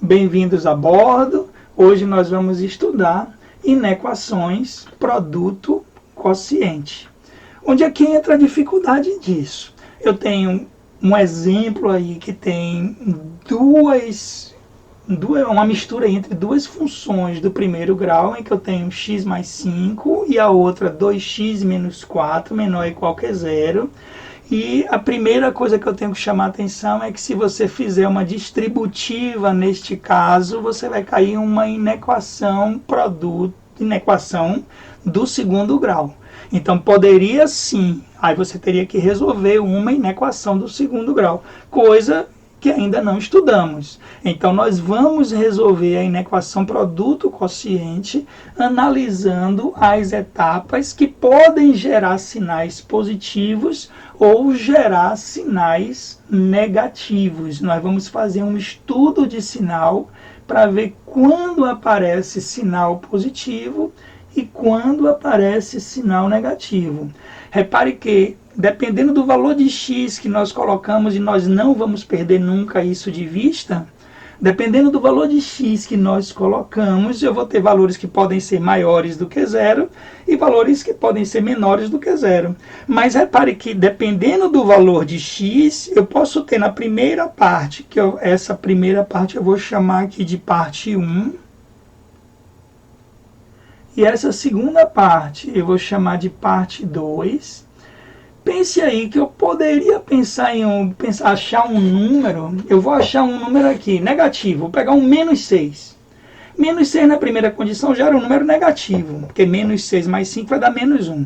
Bem-vindos a bordo. Hoje nós vamos estudar inequações produto-quociente. Onde é que entra a dificuldade disso? Eu tenho um exemplo aí que tem uma mistura entre duas funções do primeiro grau, em que eu tenho x mais 5 e a outra 2x menos 4 menor ou igual que zero. E a primeira coisa que eu tenho que chamar a atenção é que se você fizer uma distributiva neste caso, você vai cair em uma inequação do segundo grau. Então poderia sim, aí você teria que resolver uma inequação do segundo grau, coisa que ainda não estudamos. Então nós vamos resolver a inequação produto-quociente analisando as etapas que podem gerar sinais positivos ou gerar sinais negativos. Nós vamos fazer um estudo de sinal para ver quando aparece sinal positivo e quando aparece sinal negativo. Repare que, dependendo do valor de x que nós colocamos, e nós não vamos perder nunca isso de vista, dependendo do valor de x que nós colocamos, eu vou ter valores que podem ser maiores do que zero e valores que podem ser menores do que zero. Mas repare que, dependendo do valor de x, eu posso ter na primeira parte, essa primeira parte eu vou chamar aqui de parte 1, e essa segunda parte eu vou chamar de parte 2. Pense aí que eu poderia pensar achar um número. Eu vou achar um número aqui, negativo. Vou pegar um menos 6. Menos 6 na primeira condição gera um número negativo, porque menos 6 mais 5 vai dar menos 1.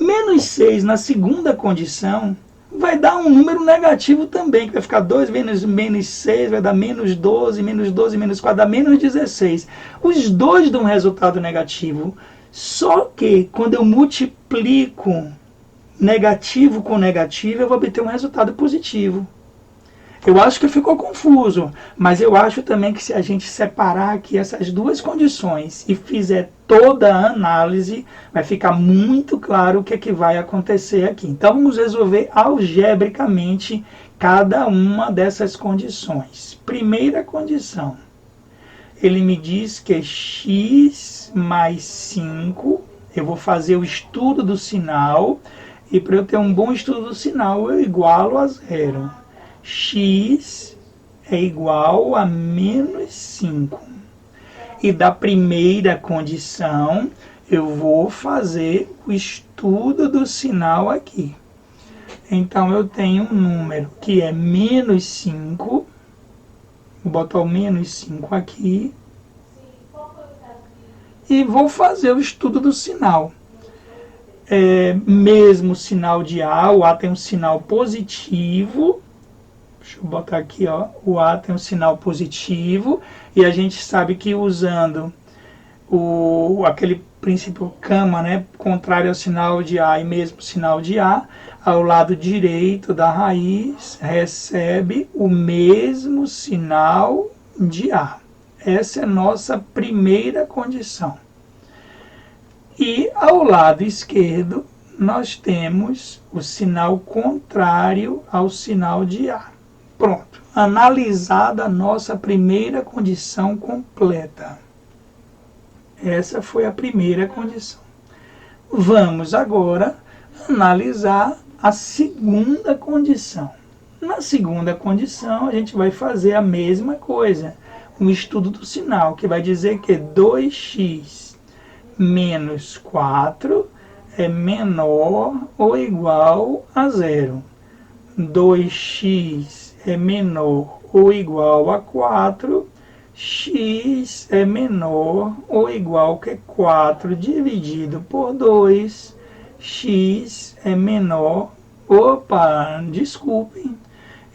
Menos 6 na segunda condição vai dar um número negativo também, que vai ficar 2 vezes menos 6, vai dar menos 12 menos 4, dá menos 16. Os dois dão um resultado negativo, só que quando eu multiplico negativo com negativo, eu vou obter um resultado positivo. Eu acho que ficou confuso, mas eu acho também que se a gente separar aqui essas duas condições e fizer toda a análise, vai ficar muito claro o que é que vai acontecer aqui. Então vamos resolver algebricamente cada uma dessas condições. Primeira condição, ele me diz que x mais 5, eu vou fazer o estudo do sinal, e para eu ter um bom estudo do sinal, eu igualo a zero. X é igual a menos 5. E da primeira condição, eu vou fazer o estudo do sinal aqui. Então, eu tenho um número que é menos 5. Vou botar o menos 5 aqui. E vou fazer o estudo do sinal. Mesmo sinal de A, o A tem um sinal positivo. Deixa eu botar aqui, ó, o A tem um sinal positivo, e a gente sabe que usando aquele princípio Cama, né, contrário ao sinal de A e mesmo sinal de A, ao lado direito da raiz recebe o mesmo sinal de A. Essa é a nossa primeira condição. E ao lado esquerdo nós temos o sinal contrário ao sinal de A. Pronto, analisada a nossa primeira condição completa. Essa foi a primeira condição. Vamos agora analisar a segunda condição. Na segunda condição, a gente vai fazer a mesma coisa, um estudo do sinal, que vai dizer que 2x menos 4 é menor ou igual a zero. 2x é menor ou igual a 4, x é menor ou igual que 4 dividido por 2, x é menor... Opa, desculpem,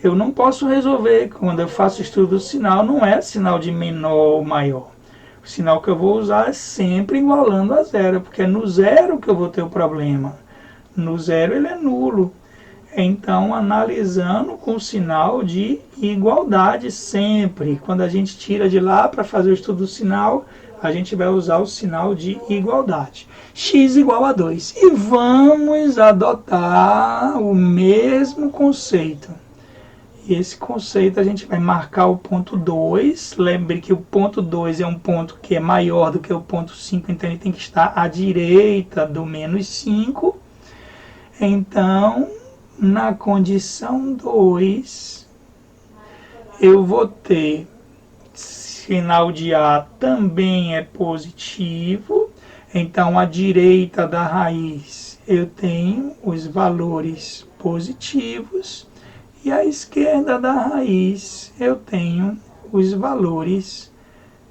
eu não posso resolver, quando eu faço estudo do sinal, não é sinal de menor ou maior. O sinal que eu vou usar é sempre igualando a zero, porque é no zero que eu vou ter o problema. No zero ele é nulo. Então, analisando com o sinal de igualdade sempre. Quando a gente tira de lá para fazer o estudo do sinal, a gente vai usar o sinal de igualdade. X igual a 2. E vamos adotar o mesmo conceito. E esse conceito a gente vai marcar o ponto 2. Lembre que o ponto 2 é um ponto que é maior do que o ponto 5, então ele tem que estar à direita do menos 5. Então, na condição 2, eu vou ter sinal de A também é positivo. Então, à direita da raiz eu tenho os valores positivos e à esquerda da raiz eu tenho os valores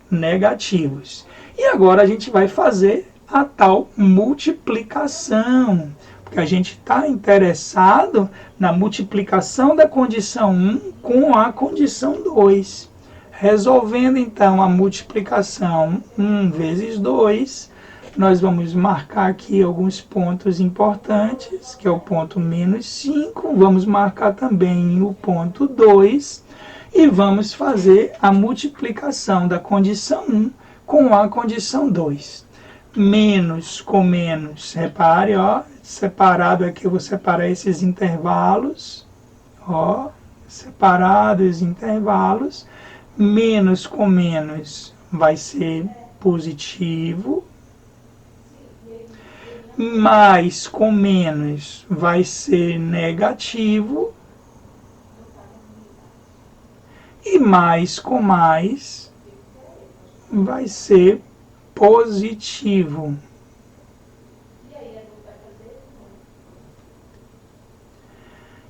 negativos. E agora a gente vai fazer a tal multiplicação, porque a gente está interessado na multiplicação da condição 1 com a condição 2. Resolvendo então a multiplicação 1 vezes 2, nós vamos marcar aqui alguns pontos importantes, que é o ponto menos 5, vamos marcar também o ponto 2, e vamos fazer a multiplicação da condição 1 com a condição 2. Menos com menos, repare, ó, separado aqui, eu vou separar esses intervalos, ó, separados intervalos. Menos com menos vai ser positivo, mais com menos vai ser negativo, e mais com mais vai ser positivo.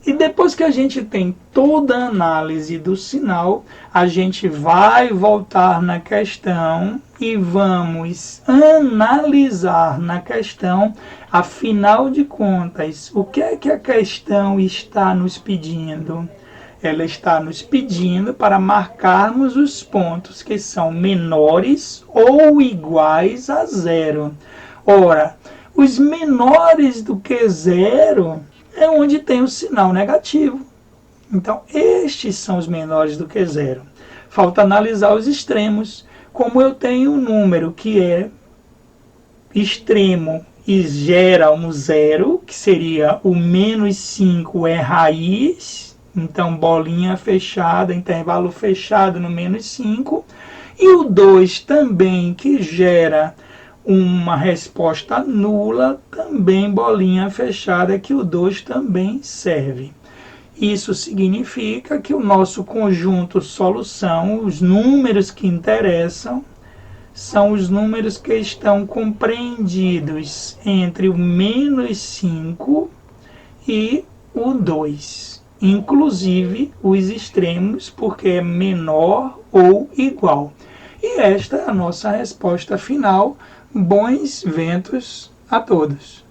E depois que a gente tem toda a análise do sinal, a gente vai voltar na questão e vamos analisar na questão, afinal de contas, o que é que a questão está nos pedindo? Ela está nos pedindo para marcarmos os pontos que são menores ou iguais a zero. Ora, os menores do que zero é onde tem o sinal negativo. Então, estes são os menores do que zero. Falta analisar os extremos. Como eu tenho um número que é extremo e gera um zero, que seria o menos 5 é raiz, então bolinha fechada, intervalo fechado no menos 5, e o 2 também, que gera uma resposta nula, também bolinha fechada, que o 2 também serve. Isso significa que o nosso conjunto solução, os números que interessam, são os números que estão compreendidos entre o menos 5 e o 2, inclusive os extremos, porque é menor ou igual. E esta é a nossa resposta final. Bons ventos a todos!